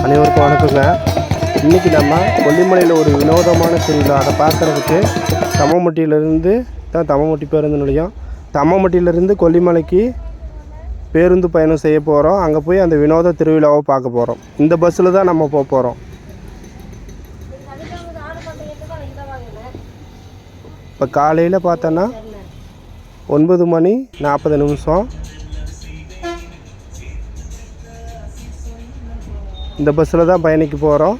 அனைவருக்கும் வணக்கங்க. இன்றைக்கி நம்ம கொல்லிமலையில் ஒரு வினோதமான திருவிழா, அதை பார்க்குறதுக்கு தம்மம்பட்டியிலேருந்து தான் தம்மம்பட்டி பேருந்து நிலையம். தம்மம்பட்டியிலேருந்து கொல்லிமலைக்கு பேருந்து பயணம் செய்ய போகிறோம். அங்கே போய் அந்த வினோத திருவிழாவை பார்க்க போகிறோம். இந்த பஸ்ஸில் தான் நம்ம போக போகிறோம். இப்போ காலையில் பார்த்தோன்னா 9:40 இந்த பஸ்ஸில் தான் பயணிக்க போகிறோம்.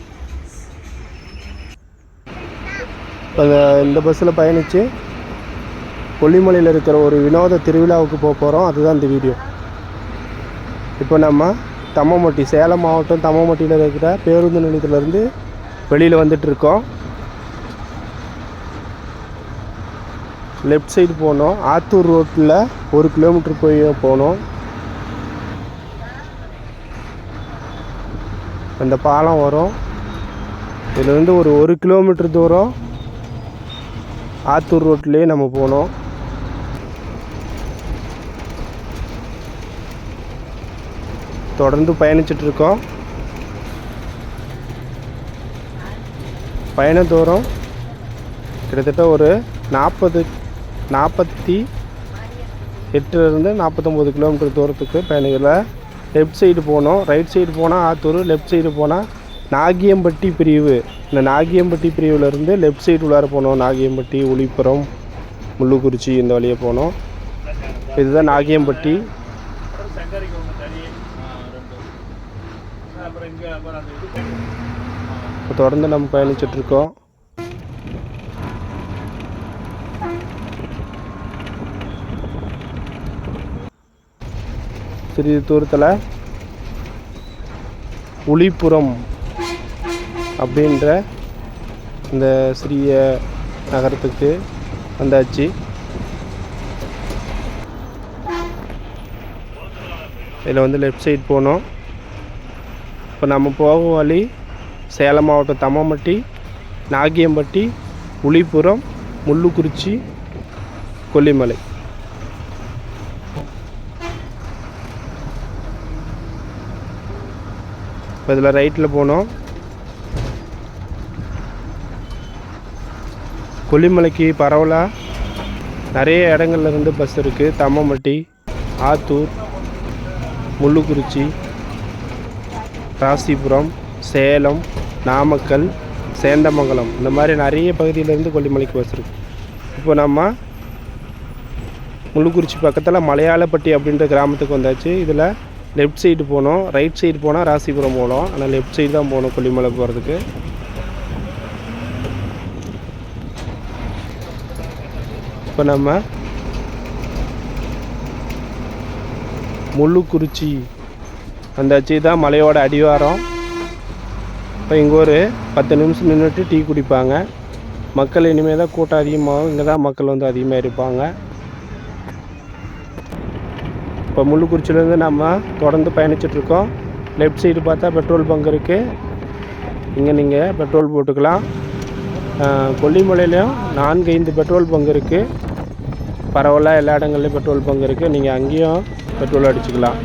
இப்போ இந்த பஸ்ஸில் பயணித்து கொல்லிமலையில் இருக்கிற ஒரு வினோத திருவிழாவுக்கு போக போகிறோம். அதுதான் இந்த வீடியோ. இப்போ நம்ம தம்மம்பட்டி, சேலம் மாவட்டம் தம்மம்பட்டியில் இருக்கிற பேருந்து நிலையத்திலேருந்து வெளியில் வந்துட்டுருக்கோம். லெஃப்ட் சைடு போனோம். ஆத்தூர் ரோட்டில் 1 கிலோமீட்டர் போய் போனோம். அந்த பாலம் வரும். இதுலேருந்து ஒரு 1 கிலோமீட்டர் தூரம் ஆத்தூர் ரோட்லேயே நம்ம போனோம். தொடர்ந்து பயணிச்சிட்ருக்கோம். பயண தூரம் கிட்டத்தட்ட ஒரு 48 49 கிலோமீட்டர் தூரத்துக்கு பயணிகளை. லெஃப்ட் சைடு போனோம். ரைட் சைடு போனால் ஆத்தூர், லெஃப்ட் சைடு போனால் நாகியம்பட்டி பிரிவு. இந்த நாகியம்பட்டி பிரிவுலேருந்து லெஃப்ட் சைடு உள்ளார போனோம். நாகியம்பட்டி, உளிப்புறம், முள்ளுக்குறிச்சி இந்த வழியே போனோம். இதுதான் நாகியம்பட்டி. தொடர்ந்து நம்ம பயணிச்சிட்ருக்கோம். சிறிது தூரத்தில் உளிப்புறம் அப்படின்ற இந்த சிறிய நகரத்துக்கு வந்தாச்சு. இதில் வந்து லெஃப்ட் சைடு போனோம். இப்போ நம்ம போகும் வழி சேலம் மாவட்டம் தம்மம்பட்டி, நாகியம்பட்டி, உளிப்புறம், முள்ளுக்குறிச்சி, கொல்லிமலை. இப்போ இதில் ரைட்டில் போனோம். கொல்லிமலைக்கு பரவலாக நிறைய இடங்கள்லேருந்து பஸ் இருக்குது. தம்மம்பட்டி, ஆத்தூர், முள்ளுக்குறிச்சி, ராசிபுரம், சேலம், நாமக்கல், சேந்தமங்கலம் இந்த மாதிரி நிறைய பகுதியிலேருந்து கொல்லிமலைக்கு பஸ் இருக்குது. இப்போ நம்ம முள்ளுக்குறிச்சி பக்கத்தில் மலையாளப்பட்டி அப்படின்ற கிராமத்துக்கு வந்தாச்சு. இதில் லெஃப்ட் சைடு போனோம். ரைட் சைடு போனால் ராசிபுரம் போனோம். ஆனால் லெஃப்ட் சைடு தான் போகணும் கொல்லிமலை போகிறதுக்கு. இப்போ நம்ம முள்ளுக்குறிச்சி வந்தாச்சு. தான் மலையோட அடிவாரம். இப்போ இங்கே ஒரு 10 நிமிஷம் நின்றுட்டு டீ குடிப்பாங்க. மக்கள் இனிமேல் தான் கூட்டம் அதிகமாகும். இங்கே தான் மக்கள் வந்து அதிகமாக இருப்பாங்க. இப்போ முள்ளுக்குறிச்சிலேருந்து நம்ம தொடர்ந்து பயணிச்சிட்ருக்கோம். லெஃப்ட் சைடு பார்த்தா பெட்ரோல் பங்க் இருக்குது. இங்கே நீங்கள் பெட்ரோல் போட்டுக்கலாம். கொல்லிமலையிலையும் 4-5 பெட்ரோல் பங்க் இருக்குது. பரவலாக எல்லா இடங்கள்லையும் பெட்ரோல் பங்க் இருக்குது. நீங்கள் அங்கேயும் பெட்ரோல் அடிச்சுக்கலாம்.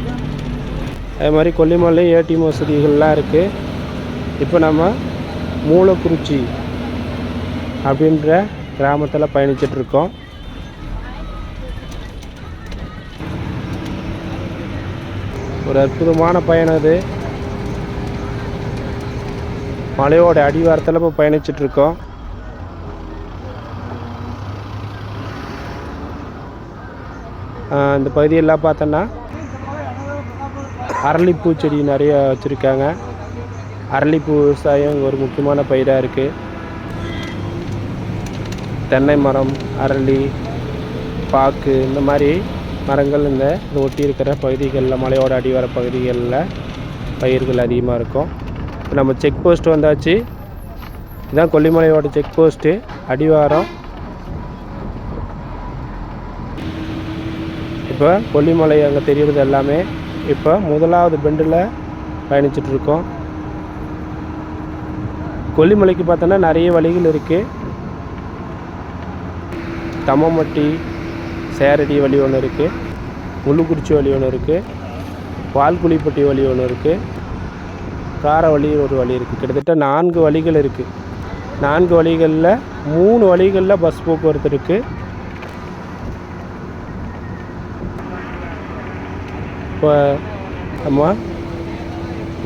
அதே மாதிரி கொல்லிமலையும் ஏடிஎம் வசதிகள்லாம் இருக்குது. இப்போ நம்ம மூலக்குறிச்சி அப்படின்ற கிராமத்தில் பயணிச்சிட்ருக்கோம். ஒரு அற்புதமான பயணம் இது. மலையோட அடிவாரத்தில் இப்போ பயணிச்சிட்ருக்கோம். இந்த பகுதியெல்லாம் பார்த்தோன்னா அரளிப்பூ செடி நிறைய வச்சுருக்காங்க. அரளிப்பூ விவசாயம் ஒரு முக்கியமான பயிராக இருக்குது. தென்னை மரம், அரளி, பாக்கு இந்த மாதிரி மரங்கள் இந்த ஒட்டி இருக்கிற பகுதிகளில், மலையோட அடிவார பகுதிகளில் பயிர்கள் அதிகமாக இருக்கும். இப்போ நம்ம செக் போஸ்ட் வந்தாச்சு. இதுதான் கொல்லிமலையோட செக் போஸ்ட்டு அடிவாரம். இப்போ கொல்லிமலை அங்கே தெரிகிறது எல்லாமே. இப்போ முதலாவது பெண்டில் பயணிச்சிட்ருக்கோம். கொல்லிமலைக்கு பார்த்தோன்னா நிறைய வழிகள் இருக்குது. தம்மம்பட்டி சேரடி வழி ஒன்று இருக்குது, முள்ளுக்குறிச்சி வழி ஒன்று இருக்குது, வால்குழிப்பட்டி வழி ஒன்று இருக்குது, கார வழி ஒரு வழி இருக்குது. கிட்டத்தட்ட 4 வழிகள் இருக்குது. 4 வழிகளில் 3 வழிகளில் பஸ் போக்குவரத்து இருக்குது. இப்போ நம்ம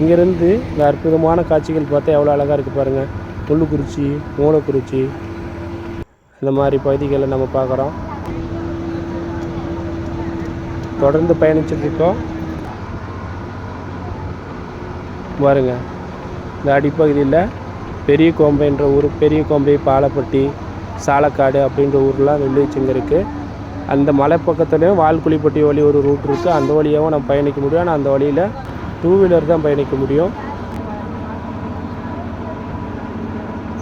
இங்கேருந்து இந்த அற்புதமான காட்சிகள் பார்த்தா எவ்வளோ அழகாக இருக்குது பாருங்கள். முள்ளுக்குறிச்சி, மூலக்குறிச்சி இந்த மாதிரி பகுதிகளை நம்ம பார்க்குறோம். தொடர்ந்து பயணிச்சுட்ருக்கோம் பாருங்க. இந்த அடிப்பகுதியில் பெரிய கோம்பைன்ற ஊர், பெரிய கோம்பை, பாலப்பட்டி, சாலக்காடு அப்படின்ற ஊர்லாம் வெள்ளிச்சிங்க இருக்குது. அந்த மலை பக்கத்துலேயும் வால்குழிப்பட்டி வழி ஒரு ரூட் இருக்குது. அந்த வழியாகவும் நம்ம பயணிக்க முடியும். ஆனால் அந்த வழியில் 2 வீலர் தான் பயணிக்க முடியும்.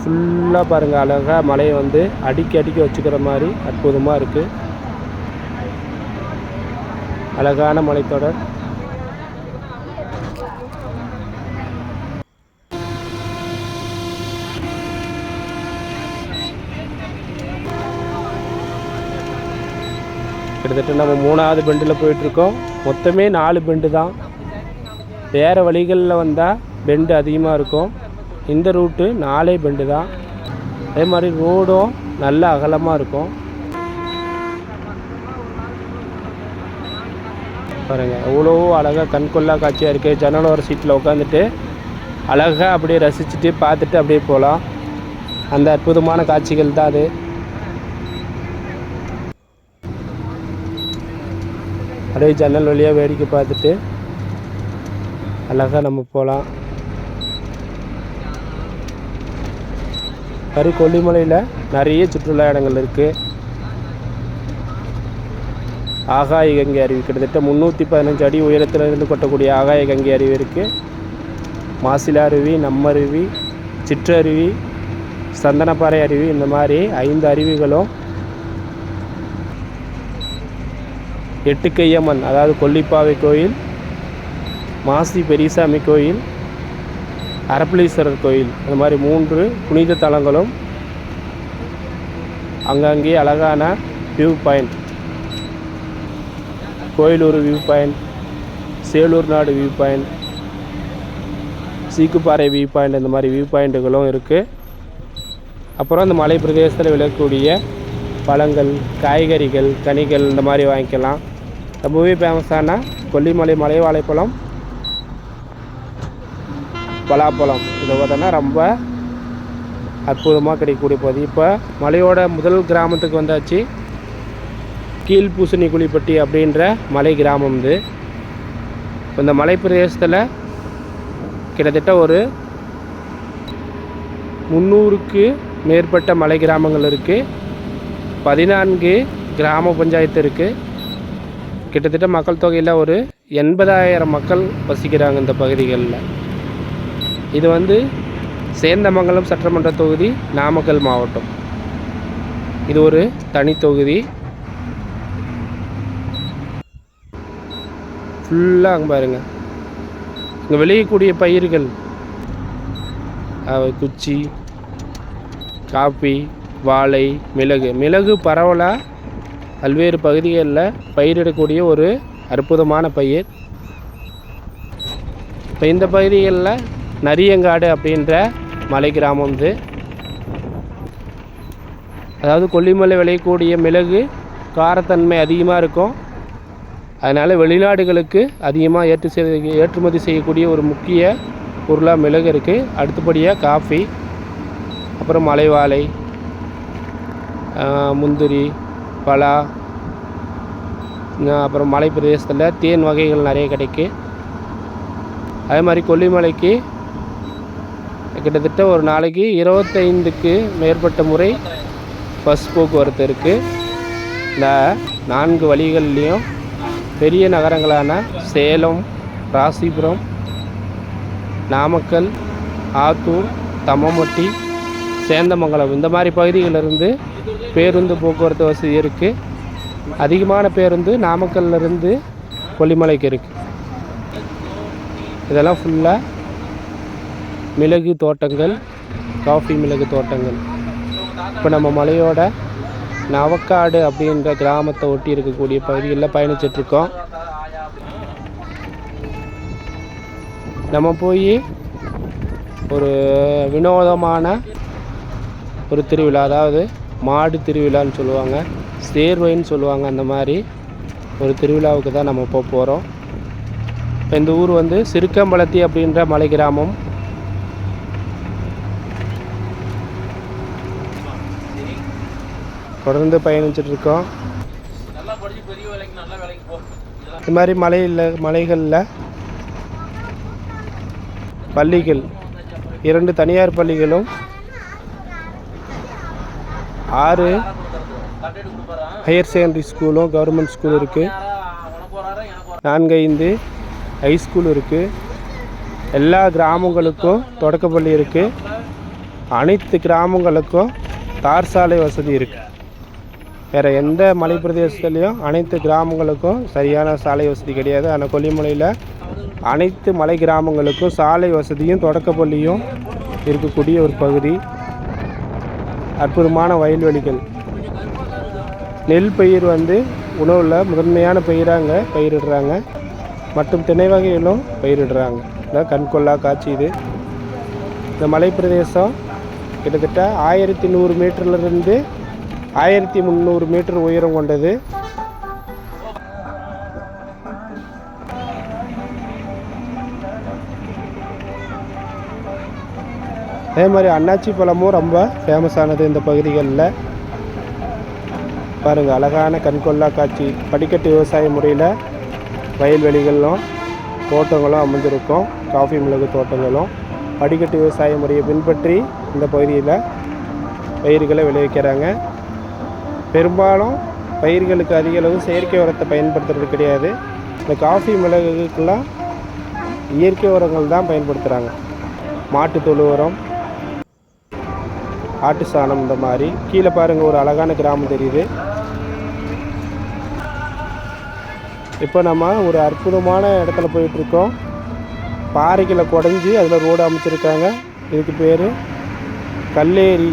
ஃபுல்லாக பாருங்கள், அழகாக மலையை வந்து அடிக்கி வச்சுக்கிற மாதிரி அற்புதமாக இருக்குது. அழகான மலைத்தொடர். கிட்டத்தட்ட நம்ம 3வது பெண்டில் போயிட்டுருக்கோம். மொத்தமே 4 பெண்டு தான். வேறு வழிகளில் வந்தால் பெண்டு அதிகமாக இருக்கும். இந்த ரூட்டு 4 பெண்டு தான். அதே மாதிரி ரோடும் நல்ல அகலமாக இருக்கும். பாருங்கள், எவ்வளோ அழகாக கண்கொள்ளா காட்சியாக இருக்குது. ஜன்னலோர சீட்டில் உட்காந்துட்டு அழகாக அப்படியே ரசிச்சுட்டு பார்த்துட்டு அப்படியே போகலாம். அந்த அற்புதமான காட்சிகள் தான் அது. அப்படியே ஜன்னல் வழியாக வேடிக்கை பார்த்துட்டு அழகாக நம்ம போகலாம். கொல்லிமலையில் நிறைய சுற்றுலா இடங்கள் இருக்குது. ஆகாய கங்கை அருவி கிட்டத்தட்ட 315 அடி உயரத்திலிருந்து கொட்டக்கூடிய ஆகாய கங்கை அருவி இருக்குது. மாசிலா அருவி, நம்மருவி, சிற்றருவி, சந்தனப்பாறை அருவி, இந்த மாதிரி 5 அருவிகளும் 8 கையம்மன், அதாவது கொல்லிப்பாவை கோயில், மாசி பெரியசாமி கோயில், அரப்பளீஸ்வரர் கோயில், இந்த மாதிரி 3 புனித தலங்களும் அங்கங்கே அழகான view point, Koilur view point, Selur நாடு view point, Seekuparai view point, இந்த மாதிரி வியூ பாயிண்ட்டுகளும் இருக்குது. அப்புறம் இந்த மலை பிரதேசத்தில் விளக்கக்கூடிய பழங்கள், காய்கறிகள், கனிகள் இந்த மாதிரி வாங்கிக்கலாம். ரொம்பவே ஃபேமஸான கொல்லிமலை மலை வாழைப்பழம், பலாப்பழம், இதை பார்த்தோன்னா ரொம்ப அற்புதமாக கிடைக்கக்கூடிய பகுதி. இப்போ மலையோட முதல் கிராமத்துக்கு வந்தாச்சு. கீழ்பூசணி குழிப்பட்டி அப்படின்ற மலை கிராமம் இது. இந்த மலை பிரதேசத்தில் கிட்டத்தட்ட ஒரு 300க்கு மேற்பட்ட மலை கிராமங்கள் இருக்குது. 14 கிராம பஞ்சாயத்து இருக்குது. கிட்டத்தட்ட மக்கள் தொகையில் ஒரு 80,000 மக்கள் வசிக்கிறாங்க இந்த பகுதிகளில். இது வந்து சேந்தமங்கலம் சட்டமன்ற தொகுதி, நாமக்கல் மாவட்டம். இது ஒரு தனி தொகுதி. ஃபுல்லாக அங்கே பாருங்க, இங்கே விளையக்கூடிய பயிர்கள் குச்சி, காப்பி, வாழை, மிளகு பரவலாக பல்வேறு பகுதிகளில் பயிரிடக்கூடிய ஒரு அற்புதமான பயிர். இப்போ இந்த பகுதிகளில் நரியங்காடு அப்படின்ற மலை கிராமம் இது. அதாவது கொல்லிமலை விளையக்கூடிய மிளகு காரத்தன்மை அதிகமாக இருக்கும். அதனால் வெளிநாடுகளுக்கு அதிகமாக ஏற்றுமதி செய்யக்கூடிய ஒரு முக்கிய பொருளாக மிளகு இருக்குது. அடுத்தபடியாக காஃபி, அப்புறம் மலைவாழை, முந்திரி, பலா, அப்புறம் மலை பிரதேசத்தில் தேன் வகைகள் நிறைய கிடைக்கும். அதே மாதிரி கொல்லிமலைக்கு கிட்டத்தட்ட ஒரு நாளைக்கு 25க்கு மேற்பட்ட முறை பஸ் போக்குவரத்து இருக்குது. இந்த 4 வழிகள்லேயும் பெரிய நகரங்களான சேலம், ராசிபுரம், நாமக்கல், ஆத்தூர், தம்மம்பட்டி, சேந்தமங்கலம் இந்த மாதிரி பகுதிகளிலிருந்து பேருந்து போக்குவரத்து வசதி இருக்குது. அதிகமான பேருந்து நாமக்கல்லிருந்து கொல்லிமலைக்கு இருக்குது. இதெல்லாம் ஃபுல்லாக மிளகு தோட்டங்கள், காஃபி மிளகு தோட்டங்கள். இப்போ நம்ம மலையோட நவக்காடு அப்படின்ற கிராமத்தை ஒட்டி இருக்கக்கூடிய பகுதிகளில் பயணிச்சிட்ருக்கோம். நம்ம போய் ஒரு வினோதமான ஒரு திருவிழா, அதாவது மாடு திருவிழான்னு சொல்லுவாங்க, சேர்வைன்னு சொல்லுவாங்க. அந்த மாதிரி ஒரு திருவிழாவுக்கு தான் நம்ம போக போகிறோம். இப்போ இந்த ஊர் வந்து சிறுக்கம்பலத்தி அப்படின்ற மலை கிராமம். தொடர்ந்து பயணிச்சிட்ருக்கோம். இது மாதிரி மலைகளில் பள்ளிகள், 2 தனியார் பள்ளிகளும் 6 ஹையர் செகண்டரி ஸ்கூலும் கவர்மெண்ட் ஸ்கூல் இருக்குது. 4-5 ஹைஸ்கூல் இருக்குது. எல்லா கிராமங்களுக்கும் தொடக்கப்பள்ளி இருக்குது. அனைத்து கிராமங்களுக்கும் தார் சாலை வசதி இருக்குது. வேறு எந்த மலை பிரதேசத்துலேயும் அனைத்து கிராமங்களுக்கும் சரியான சாலை வசதி கிடையாது. ஆனால் கொல்லிமலையில் அனைத்து மலை கிராமங்களுக்கும் சாலை வசதியும் தொடக்கப்பள்ளியும் இருக்கக்கூடிய ஒரு பகுதி. அற்புதமான வயல்வெளிகள். நெல் பயிர் வந்து உணவில் முதன்மையான பயிராக பயிரிடுறாங்க. மற்றும் திணை வகைகளும் பயிரிடுறாங்க. இதான் கண்கொள்ளா காட்சி இது. இந்த மலை பிரதேசம் கிட்டத்தட்ட 1100 மீட்டர்லேருந்து 1300 மீட்டர் உயரம் கொண்டது. அதே மாதிரி அன்னாச்சி பழமும் ரொம்ப ஃபேமஸானது இந்த பகுதிகளில். பாருங்கள், அழகான கண்கொள்ளா காட்சி. படிக்கட்டு விவசாய முறையில் வயல்வெளிகளும் தோட்டங்களும் அமைஞ்சிருக்கும். காஃபி மிளகு தோட்டங்களும் படிக்கட்டு விவசாய முறையை பின்பற்றி இந்த பகுதியில் பயிர்களை விளைவிக்கிறாங்க. பெரும்பாலும் பயிர்களுக்கு அதிக அளவு செயற்கை உரத்தை பயன்படுத்துறது கிடையாது. இந்த காஃபி மிளகுக்கெல்லாம் இயற்கை உரங்கள் தான் பயன்படுத்துகிறாங்க. மாட்டு தொழு உரம், ஆட்டு சாணம். இந்த மாதிரி கீழே பாருங்கள், ஒரு அழகான கிராமம் தெரியுது. இப்போ நம்ம ஒரு அற்புதமான இடத்துல போயிட்டுருக்கோம். பாறைகளை குடஞ்சி அதில் ரோடு அமைச்சிருக்காங்க. இதுக்கு பேர் கல்லேரி.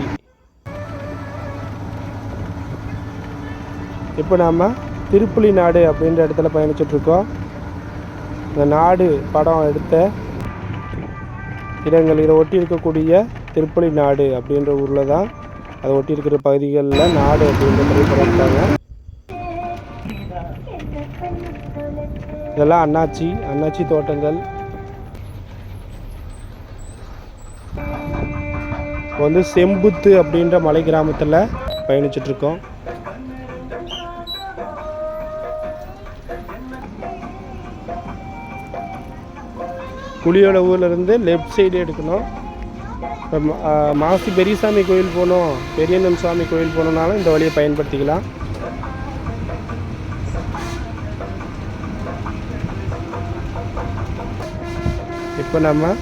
இப்போ நாம் திருப்புலி நாடு அப்படின்ற இடத்துல பயணிச்சிட்ருக்கோம். இந்த நாடு படம் எடுத்த இடங்கள் இதை ஒட்டி இருக்கக்கூடிய திருப்புலி நாடு அப்படின்ற ஊரில் தான், அதை ஒட்டி இருக்கிற பகுதிகளில் நாடு அப்படின்ற திரைப்படம் இருக்காங்க. இதெல்லாம் அன்னாச்சி தோட்டங்கள். வந்து செம்புத்து அப்படின்ற மலை கிராமத்தில் பயணிச்சிட்ருக்கோம். புளியோட ஊர்லேருந்து லெஃப்ட் சைடு எடுக்கணும். இப்போ மாசி பெரியசாமி கோயில் போகணும், பெரியண்ணன் சாமி கோயில் போகணுன்னாலும் இந்த வழியை பயன்படுத்திக்கலாம். இப்போ நம்ம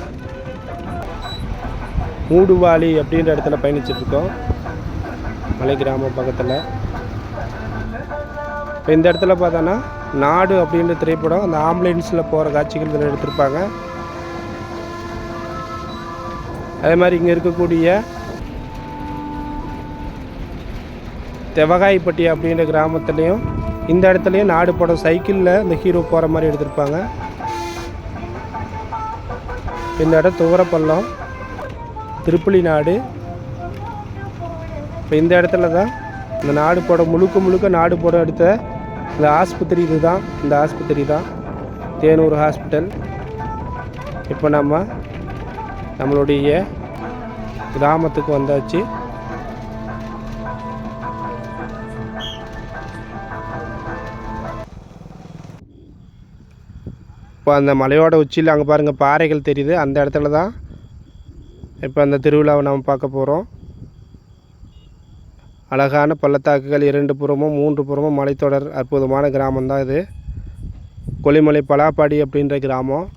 மூடுவாளி அப்படின்ற இடத்துல பயணிச்சிட்ருக்கோம், மலை கிராமம் பக்கத்தில். இப்போ இந்த இடத்துல பார்த்தோன்னா நாடு அப்படின்ற திரைப்படம், அந்த ஆம்புலன்ஸில் போகிற காட்சிகள் இதில் எடுத்திருப்பாங்க. அதே மாதிரி இங்கே இருக்கக்கூடிய தெவகாய்பட்டி அப்படின்ற கிராமத்துலேயும் இந்த இடத்துலையும் நாடு படம் சைக்கிளில் இந்த ஹீரோ போகிற மாதிரி எடுத்திருப்பாங்க. இந்த இடம் துவரப்பள்ளம், திருப்புலி நாடு. இப்போ இந்த இடத்துல தான் இந்த நாடு படம் முழுக்க நாடு படம் எடுத்த இந்த ஆஸ்பத்திரி இதுதான். இந்த ஆஸ்பத்திரி தான் தேனூர் ஹாஸ்பிட்டல். இப்போ நம்மளுடைய கிராமத்துக்கு வந்தாச்சு. இப்போ அந்த மலையோட உச்சியில் அங்கே பாருங்கள் பாறைகள் தெரியுது. அந்த இடத்துல தான் இப்போ அந்த திருவிழாவை நம்ம பார்க்க போகிறோம். அழகான பள்ளத்தாக்குகள், 2 புறமும் 3 புறமும் மலைத்தொடர். அற்புதமான கிராமம்தான் இது. கொல்லிமலை பலாப்பாடி அப்படின்ற கிராமம்.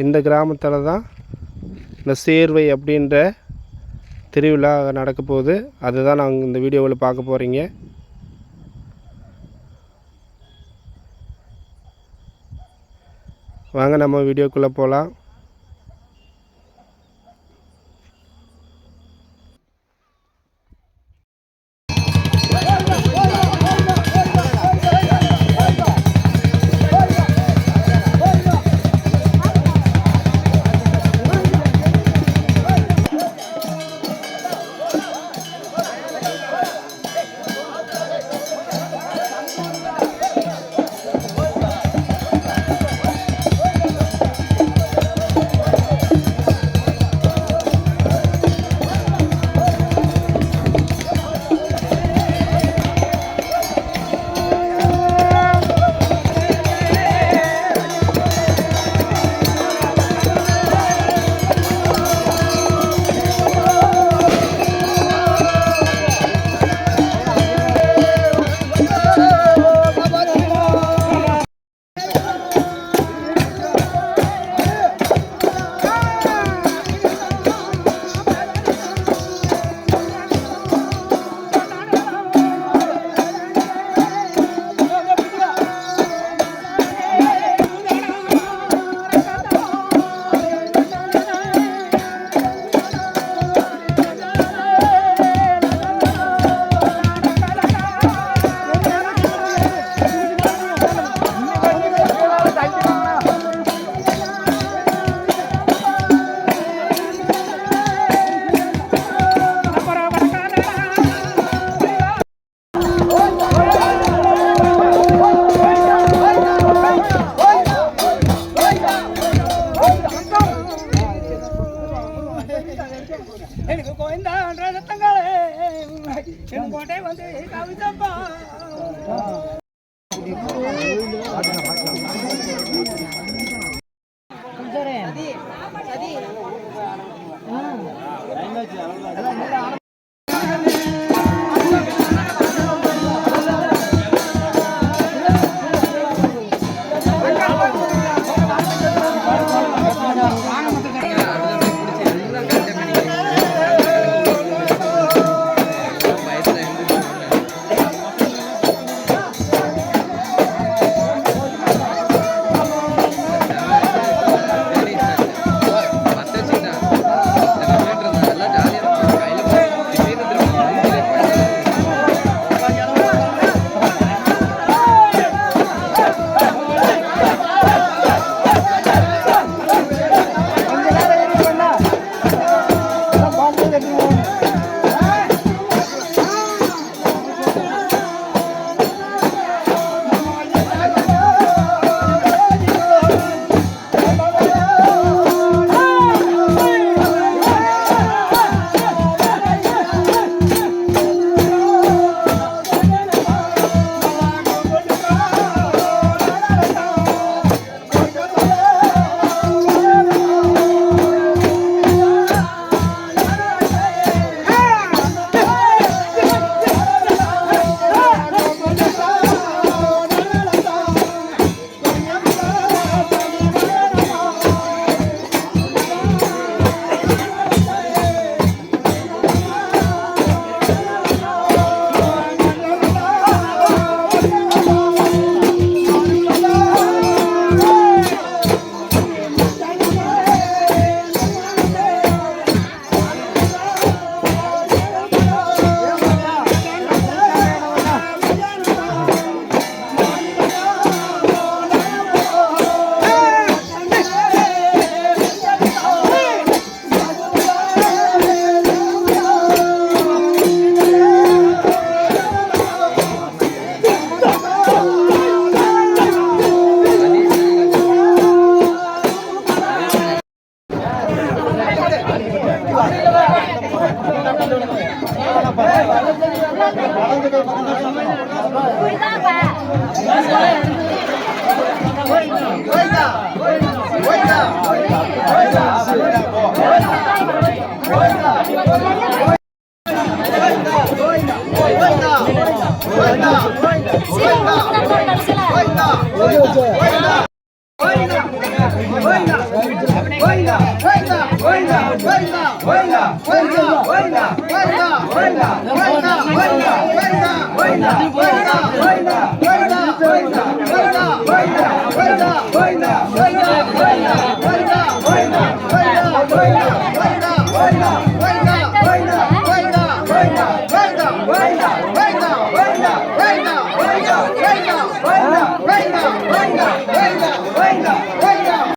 இந்த கிராமத்தில் தான் இந்த சேர்வை அப்படின்ற திருவிழா நடக்க போகுது. அதுதான் நாங்கள் இந்த வீடியோவில் பார்க்க போகிறீங்க. வாங்க நம்ம வீடியோக்குள்ளே போகலாம். எனக்கு கோயந்தான்ற சத்தங்களே என் கோட்டை வந்து கவிதப்பா Oi,